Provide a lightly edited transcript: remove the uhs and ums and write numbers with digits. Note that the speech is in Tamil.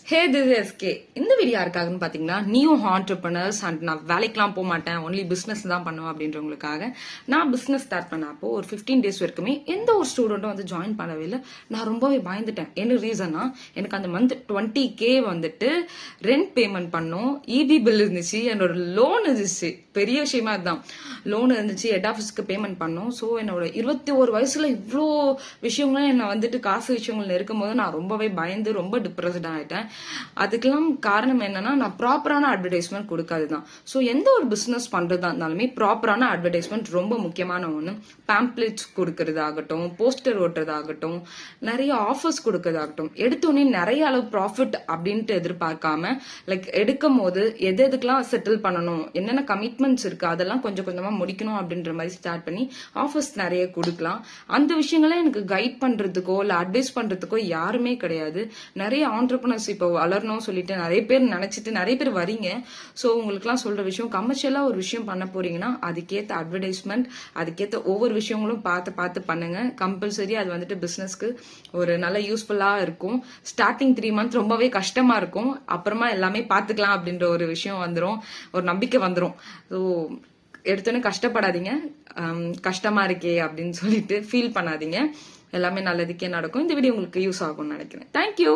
Hey this SK. இந்த வீடியோ யாருக்காகன்னு பார்த்தீங்கன்னா நியூ ஆண்டர்பிரினர்ஸ் அண்ட் நான் வேலைக்கெலாம் போக மாட்டேன், ஒன்லி பிஸ்னஸ் தான் பண்ணுவேன் அப்படின்றவங்களுக்காக. நான் பிஸ்னஸ் ஸ்டார்ட் பண்ண அப்போ ஒரு 15 days வரைக்குமே எந்த ஒரு ஸ்டூடெண்ட்டும் வந்து ஜாயின் பண்ணவே இல்லை. நான் ரொம்பவே பயந்துட்டேன். என்ன ரீசன்னா, எனக்கு அந்த மந்த் 20K வந்துட்டு ரெண்ட் பேமெண்ட் பண்ணோம், இபி பில் இருந்துச்சு, என்னோட லோன் இருந்துச்சு. பெரிய விஷயமா இதுதான். லோன் இருந்துச்சு, ஹெட் ஆஃபீஸ்க்கு பேமெண்ட் பண்ணோம். ஸோ என்னோட 21 வயசுல இவ்வளோ விஷயங்களும் என்னை வந்துட்டு காசு விஷயங்கள் இருக்கும்போது நான் ரொம்பவே பயந்து ரொம்ப டிப்ரெஸ்ட் ஆகிட்டேன். அதுக்கெல்லாம் காரணம் என்னன்னா, நான் ப்ராப்பரான அட்வர்டைஸ்மெண்ட் கொடுக்காதுதான். ஸோ எந்த ஒரு பிசினஸ் பண்றதா இருந்தாலுமே ப்ராப்பரான அட்வர்டைஸ்மெண்ட் ரொம்ப முக்கியமான ஒன்று. பேம்ப்ளெட்ஸ் கொடுக்கறதாகட்டும், போஸ்டர் ஓட்டுறதாகட்டும், நிறைய ஆஃபர்ஸ் கொடுக்கறதாகட்டும், எடுத்தோடனே நிறைய அளவு ப்ராஃபிட் அப்படின்ட்டு எதிர்பார்க்காம, லைக் எடுக்கும் போது எதுக்கெல்லாம் செட்டில் பண்ணணும், என்னென்ன கமிட்மெண்ட்ஸ் இருக்கு, அதெல்லாம் கொஞ்சம் கொஞ்சமா முடிக்கணும் அப்படின்ற மாதிரி ஸ்டார்ட் பண்ணி ஆஃபர்ஸ் நிறைய கொடுக்கலாம். அந்த விஷயங்களை எனக்கு கைட் பண்றதுக்கோ இல்லை அட்வைஸ் பண்றதுக்கோ யாருமே கிடையாது. நிறைய ஆண்டர்பிரினர்ஸ் இப்போ வளரணும்னு சொல்லிட்டு நிறைய பேர் நினைச்சிட்டு நிறைய பேர் வரீங்க. ஸோ உங்களுக்குலாம் சொல்ற விஷயம், கமர்ஷியலா ஒரு விஷயம் பண்ண போறீங்கன்னா அதுக்கேற்ற அட்வர்டைஸ்மெண்ட், அதுக்கேற்ற ஒவ்வொரு விஷயங்களும் பார்த்து பார்த்து பண்ணுங்க. கம்பல்சரி அது வந்துட்டு பிசினஸ்க்கு ஒரு நல்ல யூஸ்ஃபுல்லா இருக்கும். ஸ்டார்டிங் 3 months ரொம்பவே கஷ்டமா இருக்கும், அப்புறமா எல்லாமே பார்த்துக்கலாம் அப்படின்ற ஒரு விஷயம் வந்துடும், ஒரு நம்பிக்கை வந்துடும். ஸோ எடுத்தோன்னே கஷ்டப்படாதீங்க. கஷ்டமா இருக்கே அப்படின்னு சொல்லிட்டு ஃபீல் பண்ணாதீங்க. எல்லாமே நல்லதுக்கே நடக்கும். இந்த வீடியோ உங்களுக்கு யூஸ் ஆகும்னு நினைக்கிறேன். தேங்க்யூ.